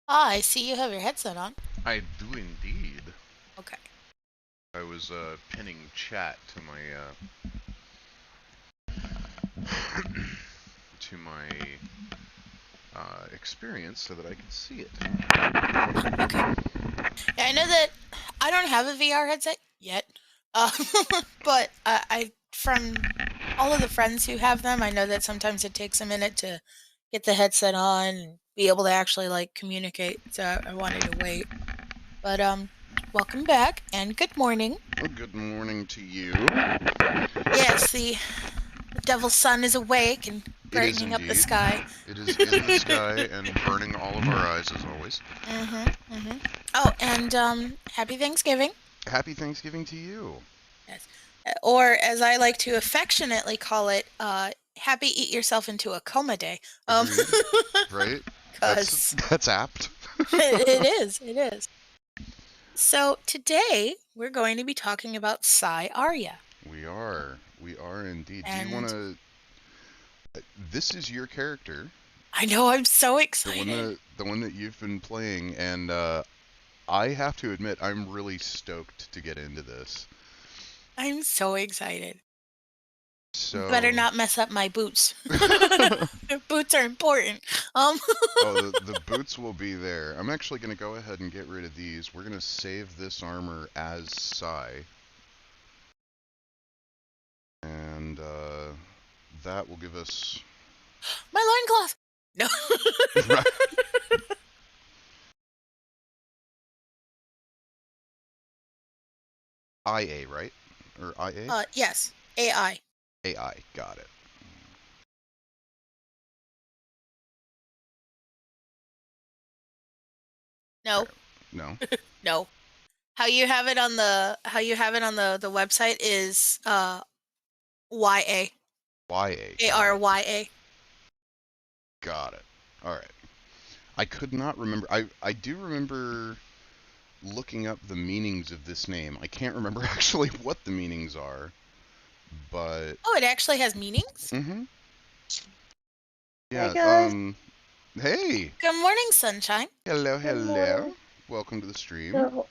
Ah, I see you have your headset on. I do indeed. Okay. I was pinning chat to my to my experience so that I could see it. Okay. Yeah, I know that I don't have a VR headset yet, uh, but I from all of the friends who have them, I know that sometimes it takes a minute to get the headset on and be able to actually like communicate. So I wanted to wait. But welcome back and good morning. Well, good morning to you. Yes, the devil's sun is awake and It is brightening up the indeed. sky. It is in the sky and burning all of our eyes as always. Oh, and happy Thanksgiving. Happy Thanksgiving to you. Yes. Or as I like to affectionately call it, happy eat yourself into a coma day. Agreed. Right? That's Cause that's apt. it is. So today we're going to be talking about Psy Arya. We are indeed. Do you want And to? This is your character, I know I'm so the one excited. that you've been playing, and I have to admit, I'm really stoked to get into this. I'm so excited. Better So, not mess up my boots. Boots are important. oh, the boots will be there. I'm actually going to go ahead and get rid of these. We're going to save this armor as Psy, and that will give us My loincloth. No. IA, right? Or IA? Yes. AI. AI, got it. No. No? No. How you have it on the website is YA. YA, got it. ARYA. Got it. Alright. I could not remember. I do remember looking up the meanings of this name. I can't remember actually what the meanings are, but Oh, it actually has meanings? mm-hmm. Hey Yeah, guys, hey. Good morning, sunshine. Hello, good morning. hello. Welcome to the stream. So,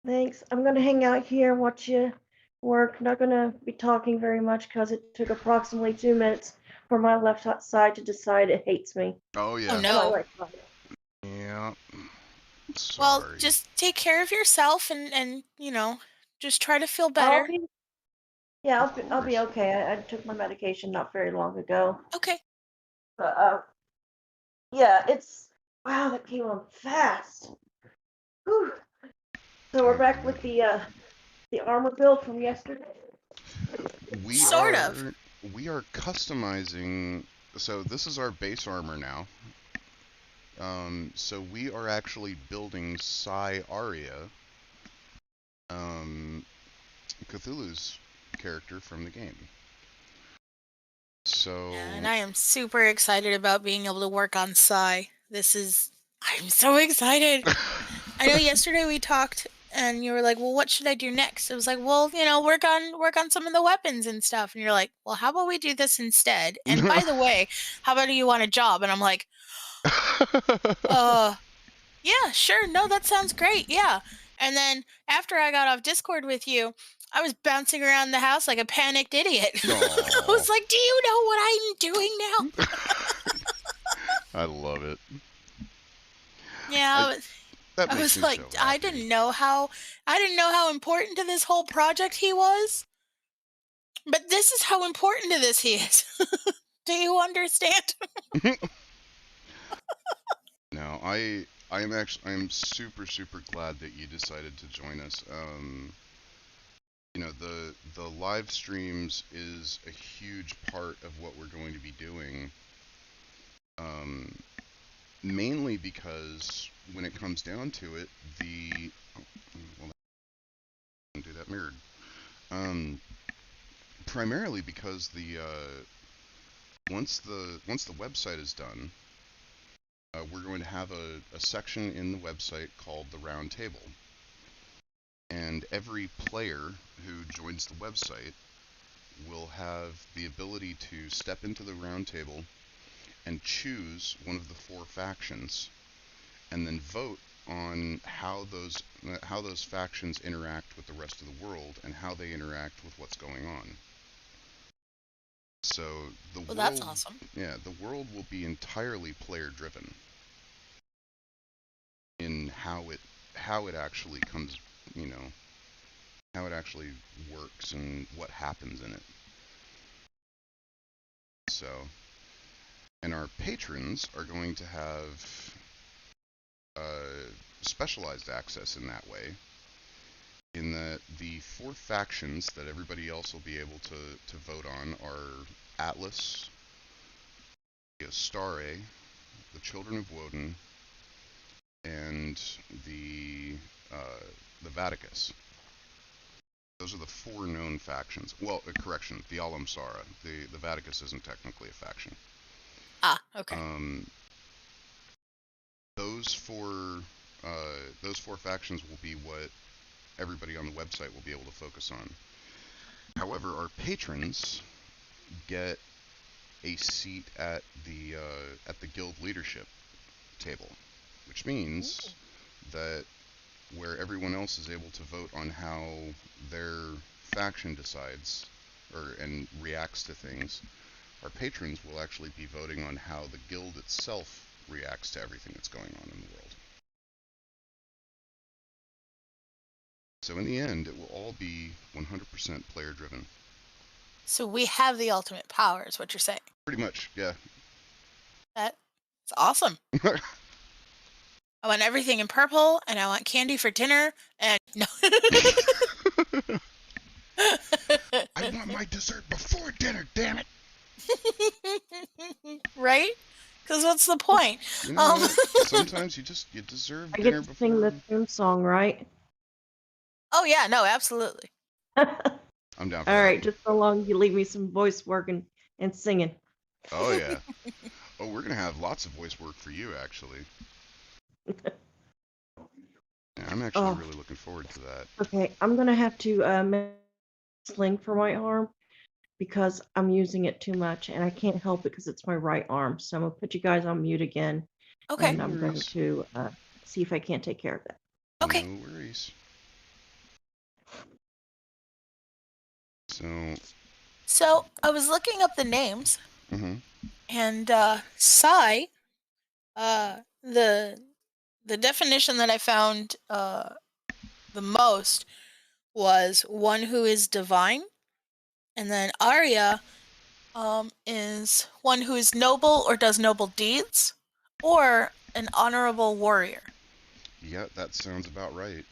thanks. I'm gonna hang out here and watch you work. Not gonna be talking very much because it took approximately 2 minutes for my left side to decide it hates me, Oh Oh yeah. and my no. right side. Yeah. Well, Sorry. just take care of yourself and just try to feel I'll better. be, yeah, Of I'll be course. okay. I took my medication not very long ago, Okay. but yeah, it's wow, that came on fast. Whew. So we're back with Agreed. the armor build from yesterday. We Sort of. are we are customizing. So this is our base armor now. So we are actually building Psy Arya, um, Cthulhu's character from the game. Yeah, and So I am super excited about being able to work on Psy. I'm so excited. I know yesterday we talked and you were like, "Well, what should I do next?" I was like, "Well, work on some of the weapons and stuff." And you're like, "Well, how about we do this instead? And by the way, how about you want a job?" And I'm like, "Uh, yeah, sure. No, that sounds great. Yeah." And then after I got off Discord with you, I was bouncing around the house like a panicked idiot. I Aw. was like, "Do you know what I'm doing now?" I love it. Yeah, I, that I makes was me like, so happy. I didn't know how important to this whole project he was. But this is how important to this he is. Do you understand? No, I am super glad that you decided to join us. The live streams is a huge part of what we're going to be doing. Um, Mainly because when it comes down to it, well, I can do that mirrored. Um, Primarily because the once the website is done, we're going to have a section in the website called the round table, and every player who joins the website will have the ability to step into the round table and choose one of the four factions. and then vote on how those factions interact with the rest of the world and how they interact with what's going on. So the Well, that's world, awesome. yeah, the world will be entirely player driven in how it actually comes, you know, how it actually works and what happens in it. So, and our patrons are going to have specialized access in that way, in that the 4 factions that everybody else will be able to vote on are Atlas, Stare, the Children of Woden, and the Vaticus. Those are the 4 known factions. Well, correction, the Alamsara. The Vaticus isn't technically a faction. Ah, okay. Those four factions will be what everybody on the website will be able to focus on. However, our patrons get a seat at the guild leadership table, which means that where everyone else is able to vote on how their faction decides and reacts to things, our patrons will actually be voting on how the guild itself reacts to everything that's going on in the world. So in the end, it will all be 100% player driven. So we have the ultimate power, is what you're saying. Pretty much, yeah. That's awesome. I want everything in purple, and I want candy for dinner, and no. I want my dessert before dinner, damn it! Right? Because what's the point? You know what? Sometimes you deserve I dinner get to before. sing the theme song, right? Oh yeah, no, absolutely. I'm down for All that. right, just so long you leave me some voice work and singing. Oh yeah. Oh, we're gonna have lots of voice work for you, actually. Yeah, I'm actually really looking forward to that. Okay, I'm gonna have to make a sling for my arm because I'm using it too much and I can't help it because it's my right arm. So I'm gonna put you guys on mute again. Okay. And I'm going to see if I can't take care of that. Okay. No worries. So I was looking up the names, and Psi, the definition that I found the most was one who is divine, and then Arya is one who is noble or does noble deeds, or an honorable warrior. Yeah, that sounds about right.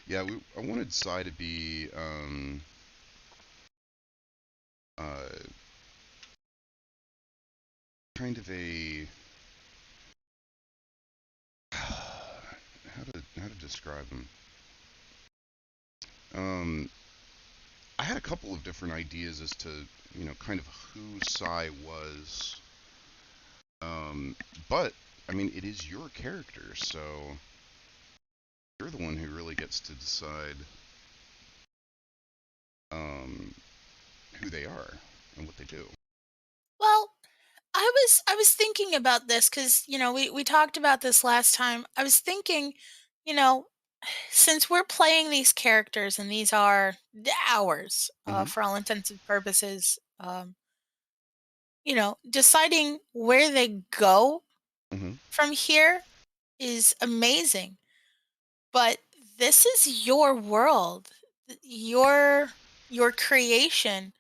Yeah, I wanted Psi to be kind of a how to describe him. I had a couple of different ideas as to, you know, kind of who Psi was. But I mean, it is your character, so you're the one who really gets to decide who they are and what they do. Well, I was thinking about this because, you know, we talked about this last time. I was thinking, you know, since we're playing these characters and these are ours for all intents and purposes, you know, deciding where they go from here is amazing. But this is your world, your creation.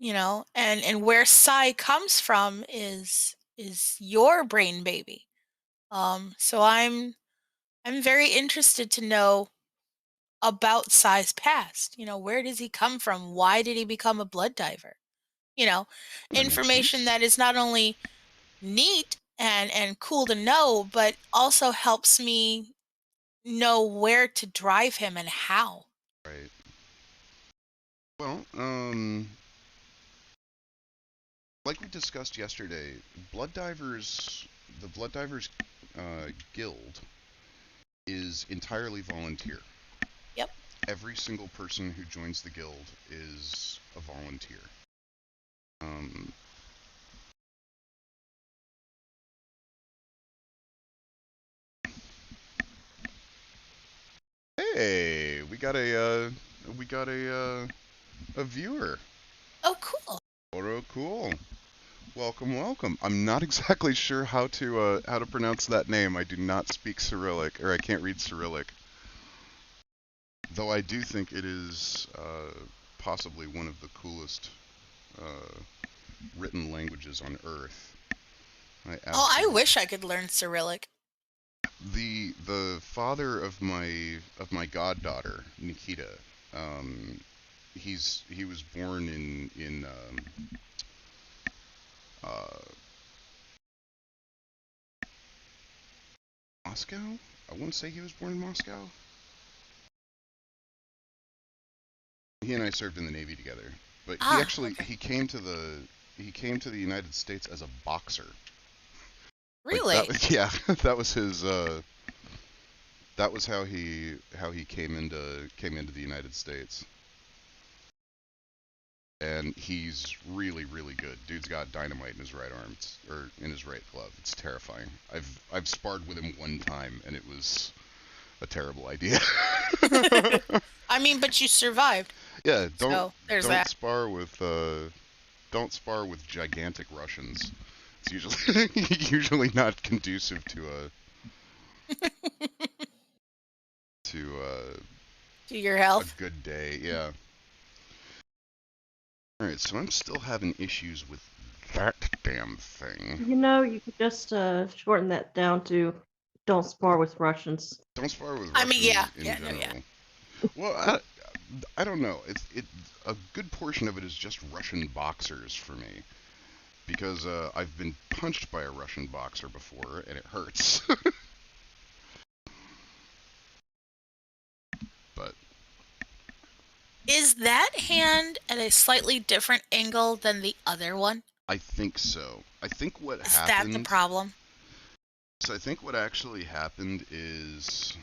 You know, and where Psi comes from is your brain baby. So I'm very interested to know about Psi's past. You know, where does he come from? Why did he become a blood diver? You know, information that is not only neat and cool to know, but also helps me know where to drive him and how. Right. Well, like we discussed yesterday, the Blood Divers Guild is entirely volunteer. Yep. Every single person who joins the guild is a volunteer. Hey, we got a viewer. Oh, cool. Oh, cool. Welcome, welcome. I'm not exactly sure how to pronounce that name. I do not speak Cyrillic, or I can't read Cyrillic. Though I do think it is possibly one of the coolest written languages on Earth. Oh, I wish I could learn Cyrillic. The father of my goddaughter, Nikita, he was born in uh, Moscow. I want to say he was born in Moscow. He and I served in the Navy together, but Okay. he came to the United States as a boxer. Like Really? yeah, that was his that was how he came into the United States. And he's really, really good. Dude's got dynamite in his right arm, or in his right glove. It's terrifying. I've sparred with him one time, and it was a terrible idea. I mean, but you survived. Yeah, So there's don't that. spar with gigantic Russians. It's usually usually not conducive to to To your a health. good day. Yeah. All right, so I'm still having issues with that damn thing. You know, you could just shorten that down to "Don't spar with Russians." Don't spar with I mean, Russians in no, yeah. general. Well, I don't know. It a good portion of it is just Russian boxers for me because I've been punched by a Russian boxer before and it hurts. But Is that hand at a slightly different angle than the other one? I think so. I think what Is that the happened. problem? So I think what actually happened is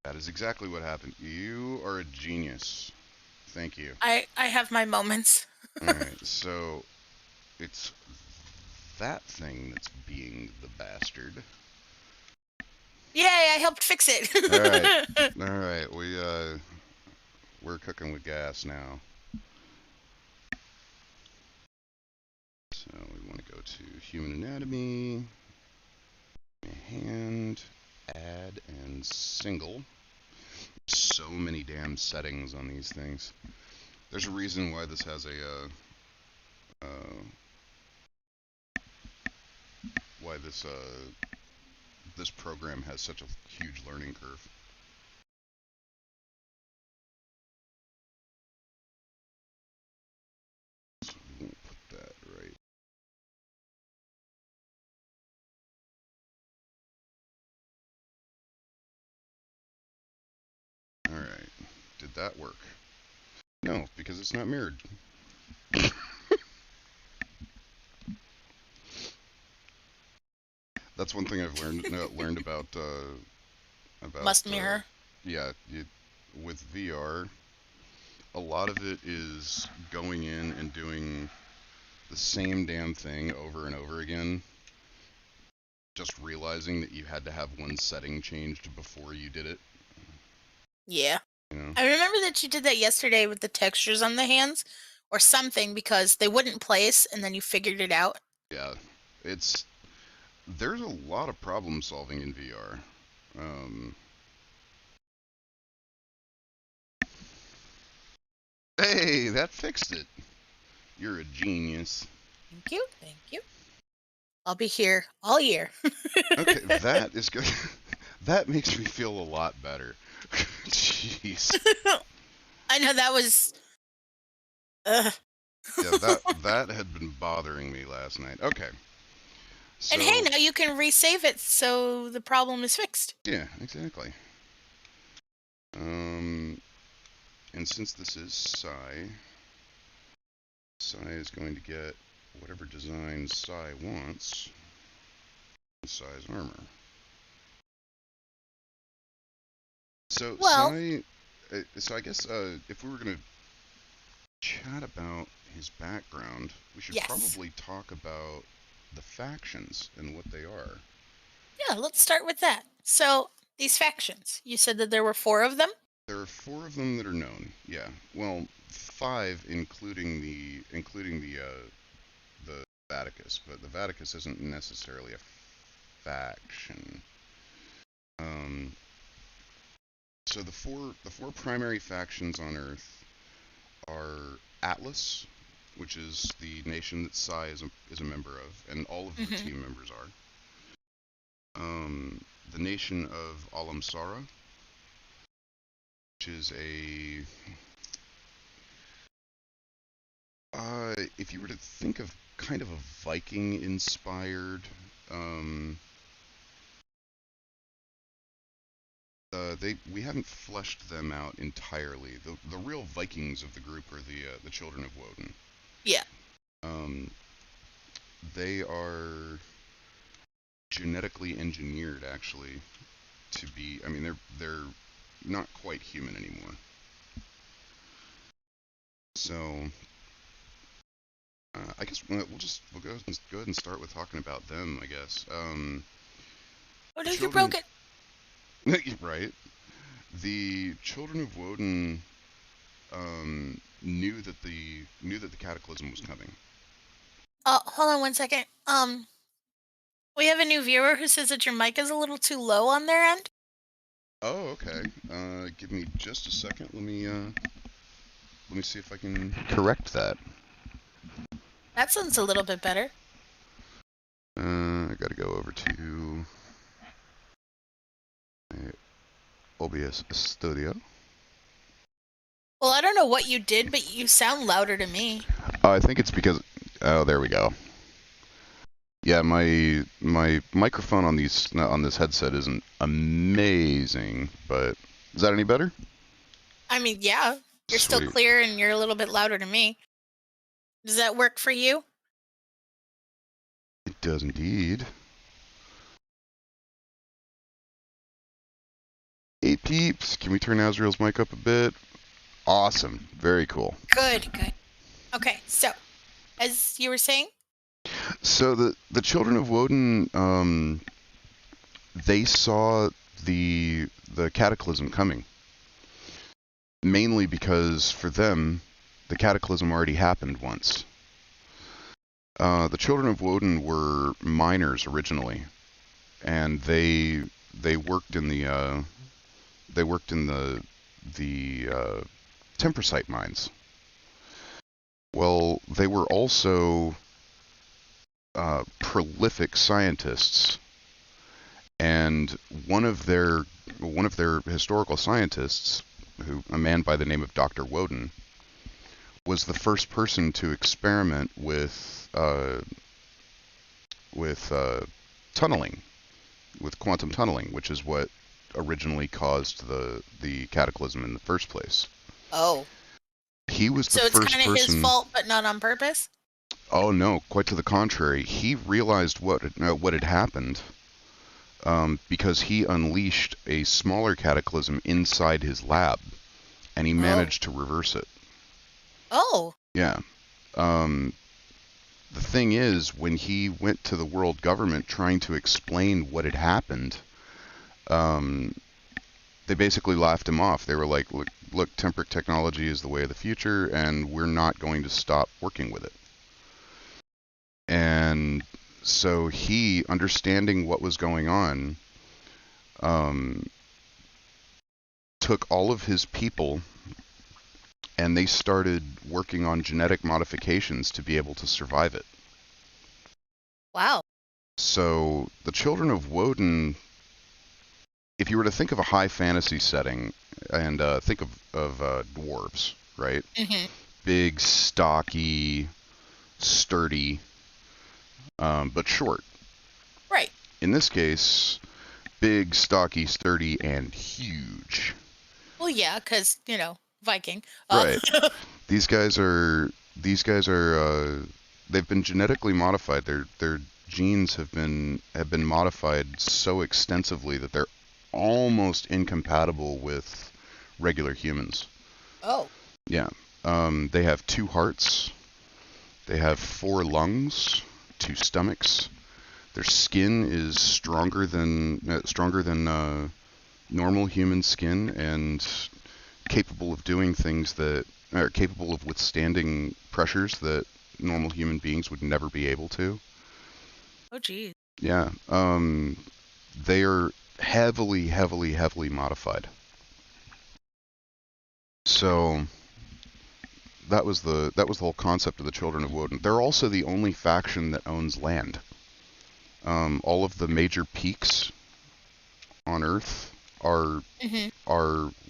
that is exactly what happened. You are a genius. Thank you. I have my moments. All right, so it's that thing that's being the bastard. Yay, I helped fix it. All right, we're cooking with gas now. So we want to go to human anatomy, hand, add, and single. So many damn settings on these things. There's a reason why this has why this program has such a huge learning curve. So we won't put that right. All right, did that work? No, because it's not mirrored. That's one thing I've learned about Must mirror. yeah, with VR. A lot of it is going in and doing the same damn thing over and over again. Just realizing that you had to have one setting changed before you did it. Yeah. You know? I remember that you did that yesterday with the textures on the hands or something because they wouldn't place and then you figured it out. Yeah, there's a lot of problem solving in VR. Hey, that fixed it. You're a genius. Thank you. Thank you. I'll be here all year. Okay, that is good. That makes me feel a lot better. Jeez. I know that was. Yeah, that had been bothering me last night. Okay. So, And hey, now you can resave it so the problem is fixed. yeah, exactly. And since this is Psi is going to get whatever design Psi wants. Psi's armor. So Well, so I guess if we were gonna chat about his background, we should yes. probably talk about the factions and what they are. Yeah, let's start with that. So, these factions, you said that there were 4 of them? There are 4 of them that are known. Yeah. Well, 5 including the Vaticus, but the Vaticus isn't necessarily a faction. So the four primary factions on Earth are Atlas, which is the nation that Sai is a member of, and all of the team members are. The nation of Alamsara, which is if you were to think of kind of a Viking-inspired, we haven't fleshed them out entirely. The real Vikings of the group are the Children of Woden. Yeah. They are genetically engineered, actually, to be. I mean, they're not quite human anymore. So, I guess we'll go ahead and start with talking about them. I guess. Oh no, you broke it. Right. The Children of Woden knew that the cataclysm was coming. Hold on one second. We have a new viewer who says that your mic is a little too low on their end. Oh, okay. Give me just a second. Let me see if I can correct that. That sounds a little bit better. I gotta go over to OBS Studio. Well, I don't know what you did, but you sound louder to me. I think it's because. Oh, there we go. Yeah, my microphone on this headset isn't amazing, but is that any better? I mean, yeah, you're Sweet. still clear and you're a little bit louder to me. Does that work for you? It does indeed. Hey peeps, can we turn Azrael's mic up a bit? Awesome, very cool. Good. Okay, so as you were saying. So the Children of Woden, they saw the cataclysm coming. Mainly because for them, the cataclysm already happened once. The Children of Woden were miners originally, and they worked in the tempersite mines. Well, they were also prolific scientists, and one of their historical scientists, a man by the name of Dr. Woden, was the first person to experiment with tunneling, with quantum tunneling, which is what originally caused the cataclysm in the first place. Oh. He was the first person. So it's kind of his fault, but not on purpose? Oh no, quite to the contrary. He realized what had happened because he unleashed a smaller cataclysm inside his lab, and he managed to reverse it. Oh. Yeah. The thing is, when he went to the world government trying to explain what had happened, they basically laughed him off. They were like, look, temperate technology is the way of the future, and we're not going to stop working with it. And so he, understanding what was going on, took all of his people, and they started working on genetic modifications to be able to survive it. Wow. So the Children of Woden, if you were to think of a high fantasy setting and think of dwarves, right? Mm-hmm. Big, stocky, sturdy, but short. Right. In this case, big, stocky, sturdy, and huge. Well, yeah, because, Viking. Right. These guys are. They've been genetically modified. Their genes have been modified so extensively that they're almost incompatible with regular humans. Oh. Yeah. They have 2 hearts. They have 4 lungs, 2 stomachs, Their skin is stronger than normal human skin, and capable of doing things that are capable of withstanding pressures that normal human beings would never be able to. Oh, geez. Yeah. They are heavily modified. So that was the whole concept of the Children of Woden. They're also the only faction that owns land. All of the major peaks on Earth are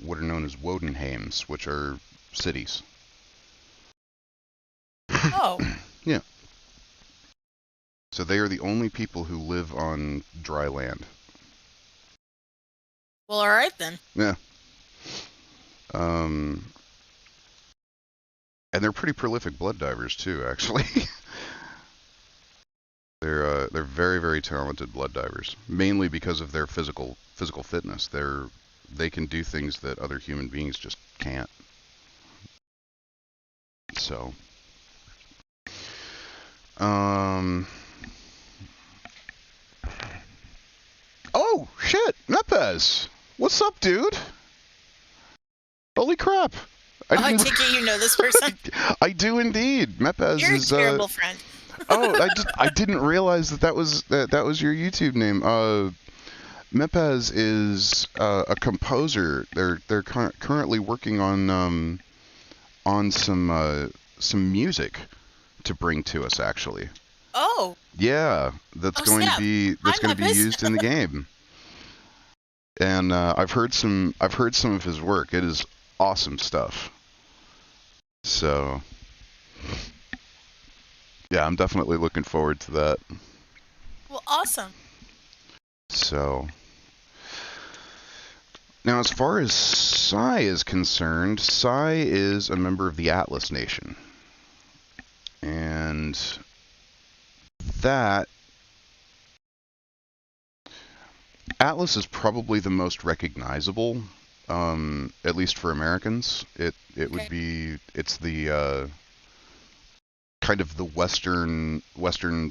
what are known as Wodenheims, which are cities. Oh. Yeah. So they are the only people who live on dry land. Well, all right then. Yeah. And they're pretty prolific blood divers too, actually. They're very talented blood divers, mainly because of their physical fitness. They can do things that other human beings just can't. So, oh shit, Mepez, what's up, dude? Holy crap! I take it you know this person. I do indeed. Mepez You're is a terrible friend. Oh, I didn't realize that was your YouTube name. Mepez is a composer. They're currently working on some music to bring to us, actually. Oh. Yeah, that's going to be used in the game. And I've heard some of his work. It is awesome stuff. So yeah, I'm definitely looking forward to that. Well, awesome. So now, as far as Psy is concerned, Psy is a member of the Atlas Nation. And that Atlas is probably the most recognizable, at least for Americans. It would be, it's the kind of the Western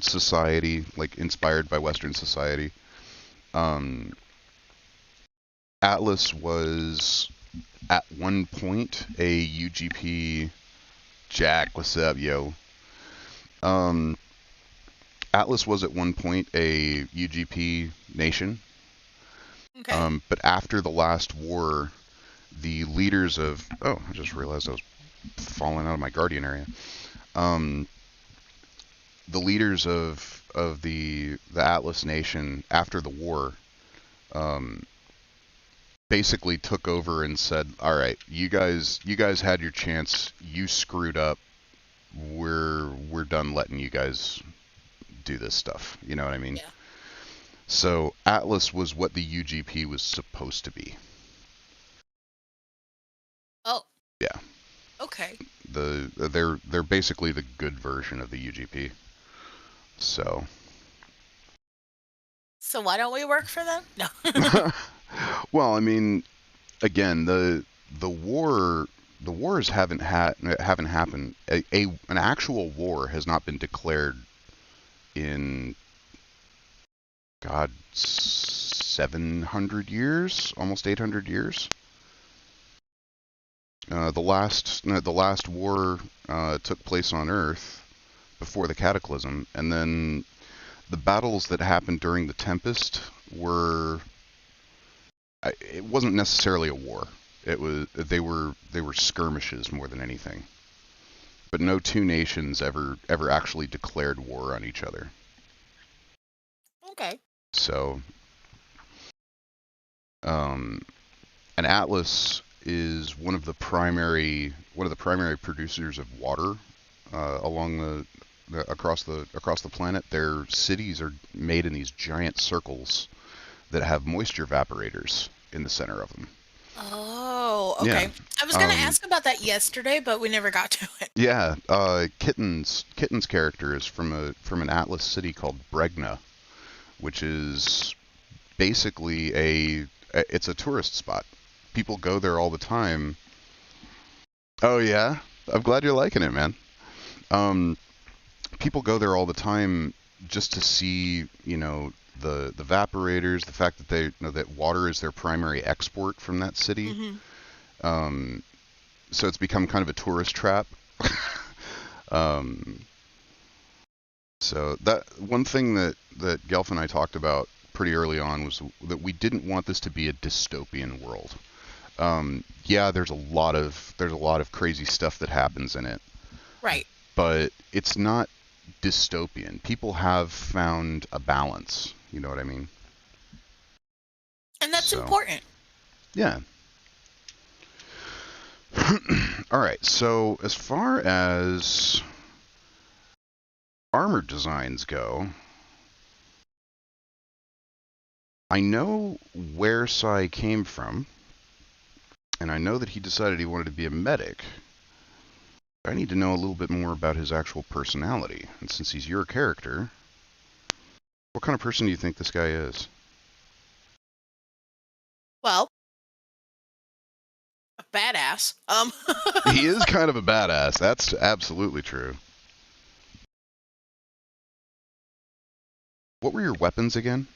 society, like inspired by Western society. Atlas was at one point a UGP. Jack, what's up, yo? Atlas was at one point a UGP nation. Okay. But after the last war, the leaders of... Oh, I just realized I was falling out of my Guardian area. The leaders of the Atlas nation, after the war, basically took over and said, all right, you guys had your chance, you screwed up, we're done letting you guys do this stuff. You know what I mean? Yeah. So Atlas was what the UGP was supposed to be. Oh. Yeah. Okay. They're basically the good version of the UGP. So why don't we work for them? No. Well, I mean, again, the wars haven't happened. An actual war has not been declared in, God, 700 years, almost 800 years. The last war took place on Earth before the Cataclysm, and then the battles that happened during the Tempest were. It wasn't necessarily a war. They were skirmishes more than anything. But no two nations ever actually declared war on each other. Okay. So, and Atlas is one of the primary producers of water along across the planet. Their cities are made in these giant circles that have moisture evaporators in the center of them. Oh, okay. Yeah. I was going to ask about that yesterday, but we never got to it. Yeah, Kitten's character is from an Atlas city called Bregna, which is basically it's a tourist spot. People go there all the time. Oh yeah, I'm glad you're liking it, man. People go there all the time just to see, the evaporators, the fact that they know that water is their primary export from that city. Mm-hmm. So it's become kind of a tourist trap. So that one thing that Gelf and I talked about pretty early on was that we didn't want this to be a dystopian world. Yeah, there's a lot of crazy stuff that happens in it, Right. but it's not dystopian. People have found a balance. You know what I mean? And that's So, important. yeah. All right. So as far as armor designs go, I know where Sai came from, and I know that he decided he wanted to be a medic. I need to know a little bit more about his actual personality. And since he's your character, what kind of person do you think this guy is? Well, a badass. He is kind of a badass. That's absolutely true. What were your weapons again?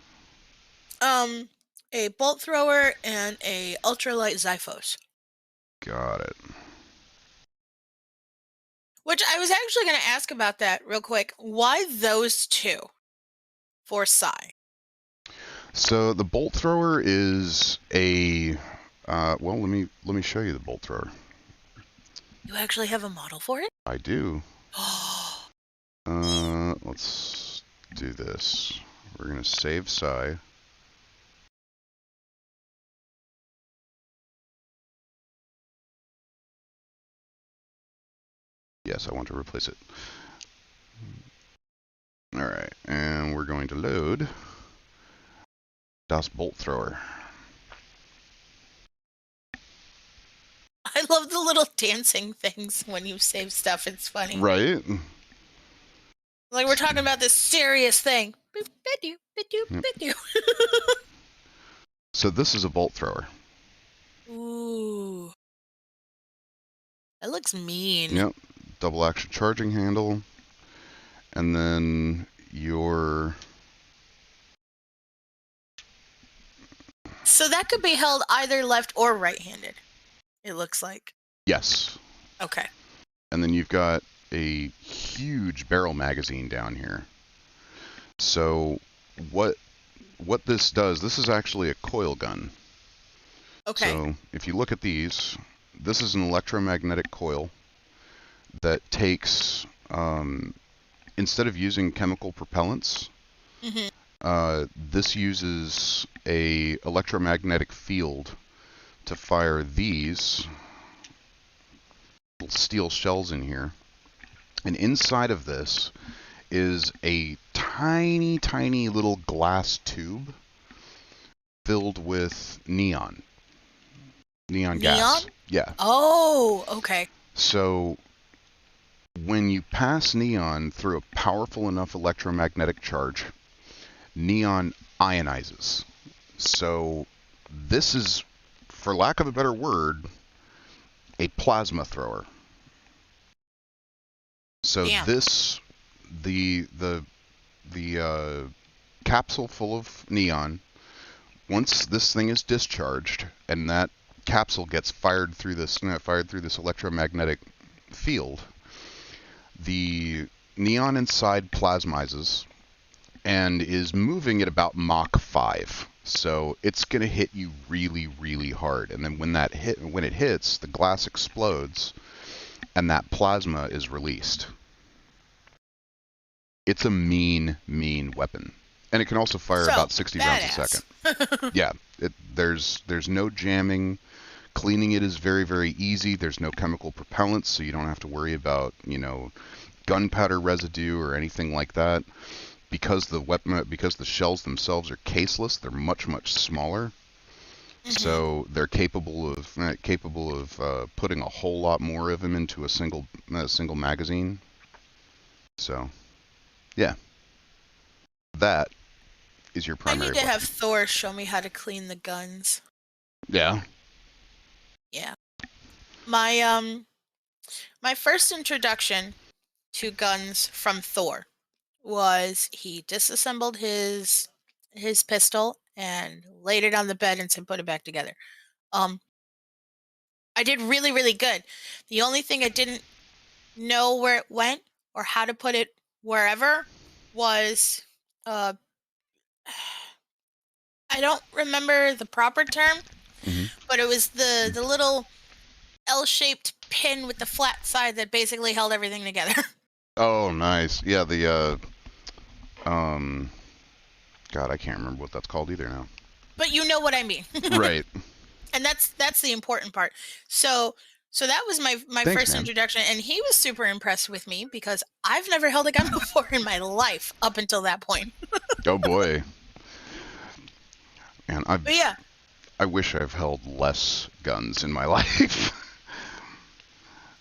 A bolt thrower and a ultralight Xiphos. Got it. Which I was actually going to ask about that real quick. Why those two for Sai? So the bolt thrower is a well, let me show you the bolt thrower. You actually have a model for it? I do. Oh. Let's do this. We're gonna save Sai. Yes, I want to replace it. All right, and we're going to load Das Bolt Thrower. I love the little dancing things when you save stuff. It's funny. Right? Like we're talking about this serious thing. Yep. So this is a bolt thrower. Ooh. That looks mean. Yep. Double action charging handle. And then your... So that could be held either left or right-handed, it looks like. Yes. Okay. And then you've got a huge barrel magazine down here. So what this does, this is actually a coil gun. Okay. So if you look at these, this is an electromagnetic coil that takes, instead of using chemical propellants, this uses a electromagnetic field to fire these little steel shells in here. And inside of this is a tiny, tiny little glass tube filled with neon. Neon gas. Yeah. Oh, okay. So when you pass neon through a powerful enough electromagnetic charge, neon ionizes. So this is, for lack of a better word, a plasma thrower. So Damn. this, the capsule full of neon, once this thing is discharged and that capsule gets fired through this electromagnetic field, the neon inside plasmizes and is moving at about Mach 5. So it's going to hit you really, really hard. And then when it hits, the glass explodes and that plasma is released. It's a mean, mean weapon. And it can also fire about 60 rounds a second. Yeah, there's no jamming. Cleaning it is very, very easy. There's no chemical propellants, so you don't have to worry about, gunpowder residue or anything like that. Because the shells themselves are caseless, they're much, much smaller. So they're capable of putting a whole lot more of them into a single magazine. So, yeah, that is your primary. I need to have Thor show me how to clean the guns. Yeah. Yeah. My first introduction to guns from Thor was he disassembled his pistol and laid it on the bed and said, "Put it back together." I did really, really good. The only thing I didn't know where it went or how to put it wherever was uh I don't remember the proper term, but it was the little L-shaped pin with the flat side that basically held everything together. Oh, nice. Yeah, the God, I can't remember what that's called either now. But you know what I mean. Right. And that's the important part. So that was my Thanks, first man. introduction, and he was super impressed with me because I've never held a gun before in my life up until that point. Oh boy. Man, But yeah, I wish I've held less guns in my life.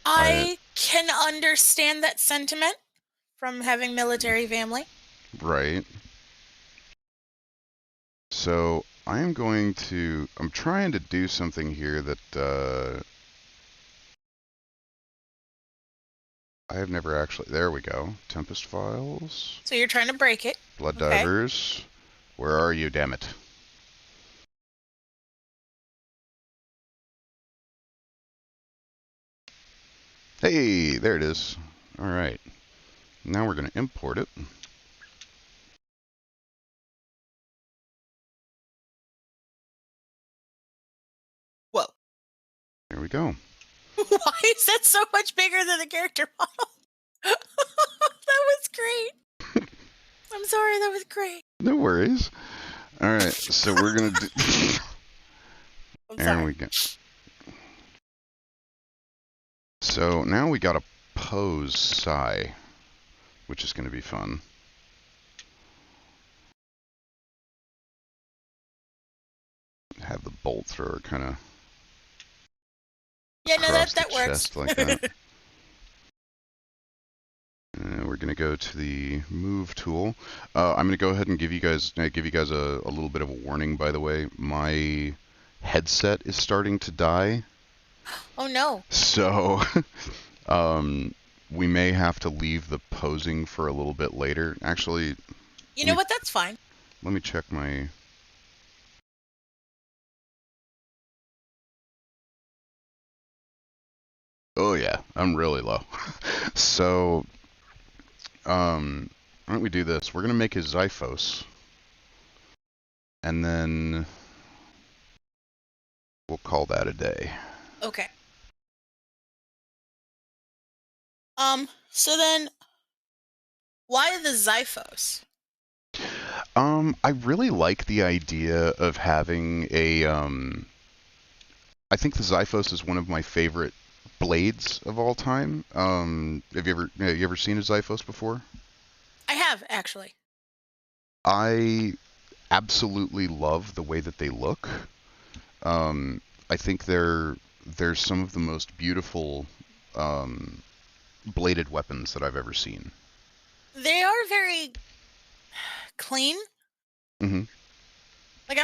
I can understand that sentiment from having military family. Right. So I'm trying to do something here that I have never actually, there we go. Tempest files. So you're trying to break it. Blood Okay. divers. Where are you, damn it? Hey, there it is. All right. Now we're going to import it. Whoa. There we go. Why is that so much bigger than the character model? That was great. I'm sorry, that was great. No worries. All right, so we're going to do... There we go. So now we got to pose Psy, which is going to be fun. Have the bolt thrower kind of Yeah, no, across that the works. chest like that. We're going to go to the move tool. I'm going to go ahead and give you guys a little bit of a warning, by the way. My headset is starting to die. Oh no. So we may have to leave the posing for a little bit later. Actually, you know what? That's fine. Let me check my... Oh yeah, I'm really low. So, why don't we do this? We're gonna make his Xiphos, and then we'll call that a day. Okay. So then, why the Xiphos? I really like the idea of having a, I think the Xiphos is one of my favorite blades of all time. Have you ever seen a Xiphos before? I have, actually. I absolutely love the way that they look. I think they're some of the most beautiful bladed weapons that I've ever seen. They are very clean. Mm-hmm. Like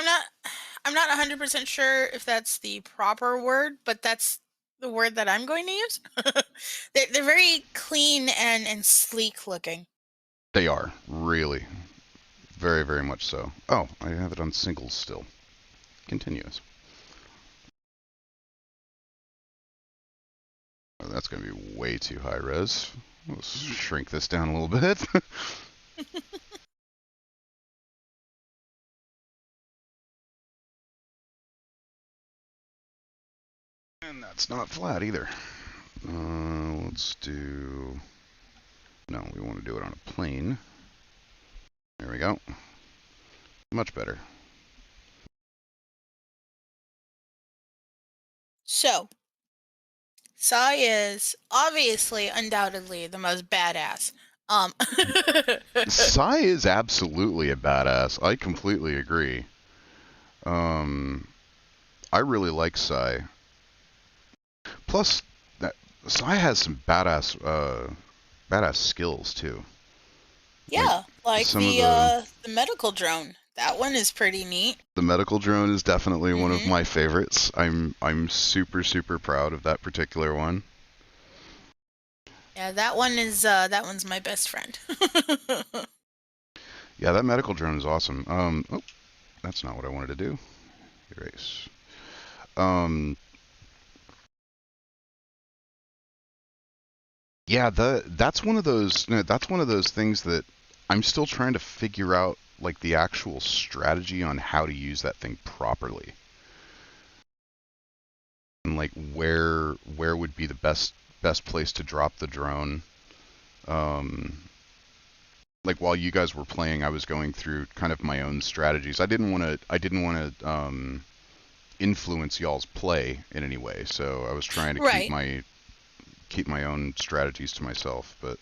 I'm not 100% sure if that's the proper word, but that's the word that I'm going to use. They're very clean and sleek looking. They are, really. Very, very much so. Oh, I have it on singles still. Continuous. Oh, that's going to be way too high res. Let's shrink this down a little bit. And that's not flat either. Let's do... No, we want to do it on a plane. There we go. Much better. So, Sai is obviously, undoubtedly, the most badass. Sai is absolutely a badass. I completely agree. I really like Sai. Plus, Sai has some badass skills too. Yeah, like the medical drone. That one is pretty neat. The medical drone is definitely one of my favorites. I'm super proud of that particular one. Yeah, that one's my best friend. Yeah, that medical drone is awesome. Oh, that's not what I wanted to do. Erase. Yeah, that's one of those things that I'm still trying to figure out, like the actual strategy on how to use that thing properly, and like where would be the best place to drop the drone. Um, like while you guys were playing, I was going through kind of my own strategies. I didn't want to influence y'all's play in any way, so I was trying to Right. keep my own strategies to myself. But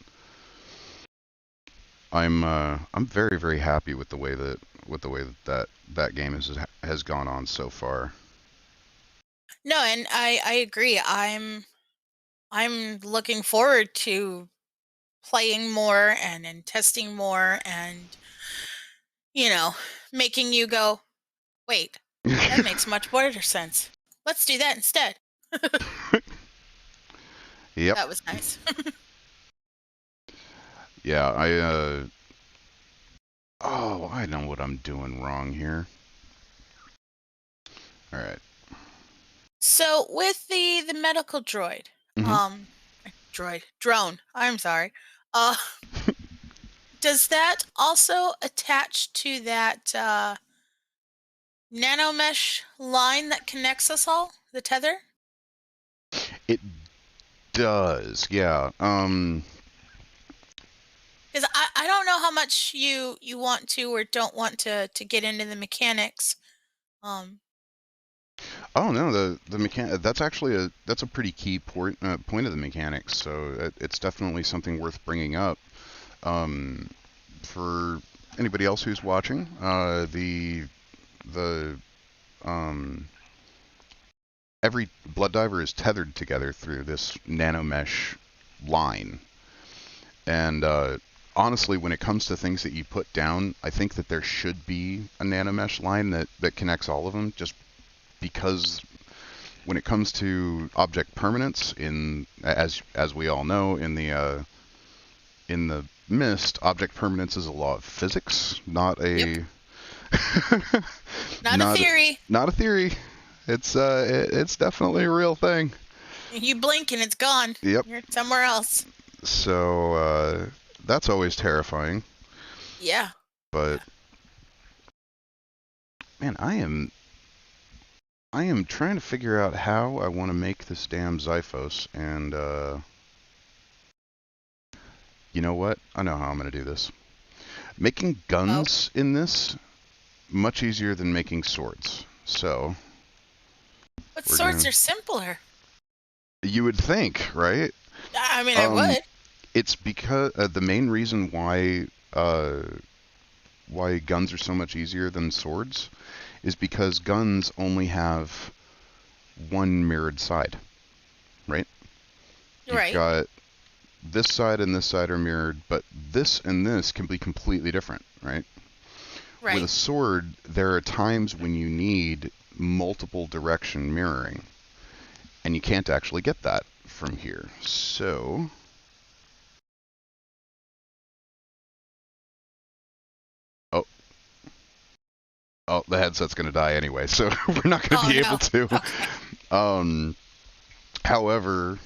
I'm very very happy with the way that game has gone on so far. No, and I agree. I'm looking forward to playing more and testing more and making you go, wait, that makes much better sense. Let's do that instead. Yep. That was nice. Yeah, oh, I know what I'm doing wrong here. All right. So with the medical droid, Mhm. drone, I'm sorry. Uh does that also attach to that nanomesh line that connects us all, the tether? It does, yeah. Because I don't know how much you want to or don't want to get into the mechanics. Oh no, the mechan that's a pretty key point of the mechanics. So it's definitely something worth bringing up. For anybody else who's watching, the every blood diver is tethered together through this nanomesh line. And honestly, when it comes to things that you put down, I think that there should be a nanomesh line that connects all of them, just because when it comes to object permanence, as we all know, in the mist, object permanence is a law of physics, not Yep. a Not a theory. not a theory. It's definitely a real thing. You blink and it's gone. Yep. You're somewhere else. So that's always terrifying. Yeah. But man, I am trying to figure out how I want to make this damn Xiphos, and you know what? I know how I'm going to do this. Making guns in this much easier than making swords. So But we're swords gonna. are simpler. You would think, right? I mean, I would. It's because the main reason why guns are so much easier than swords is because guns only have one mirrored side, right? You've Right. got this side and this side are mirrored, but this and this can be completely different, right? With a Right. sword, there are times when you need multiple direction mirroring, and you can't actually get that from here. So oh, the headset's going to die anyway, so we're not going to Oh be no. able to. Okay. However,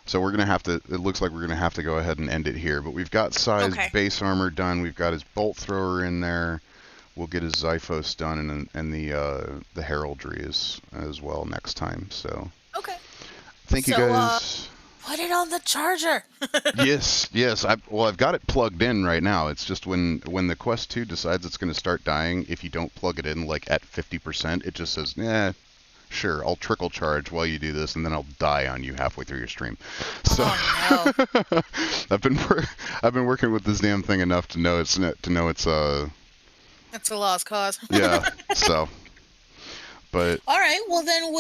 so we're going to have to, it looks like we're going to have to go ahead and end it here, but we've got Sai's Okay. base armor done, we've got his bolt thrower in there, we'll get his Xiphos done, and the heraldry as well next time. So Okay. thank you So guys. put it on the charger. Yes. I've got it plugged in right now. It's just when the Quest 2 decides it's going to start dying, if you don't plug it in like at 50%, it just says, sure, I'll trickle charge while you do this, and then I'll die on you halfway through your stream. So Oh no. I've been working with this damn thing enough to know it's That's a lost cause. yeah. So, but All right. Well, then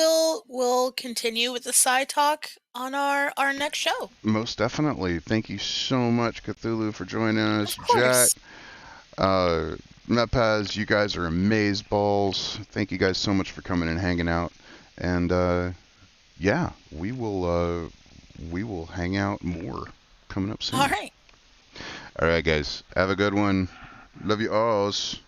we'll continue with the side talk on our next show. most definitely, thank you so much, Cthulhu, for joining us. Of Jack, course. Mepaz, you guys are amazeballs. Thank you guys so much for coming and hanging out. And yeah, we will hang out more. coming up soon. All right. All right, guys. Have a good one. Love you alls.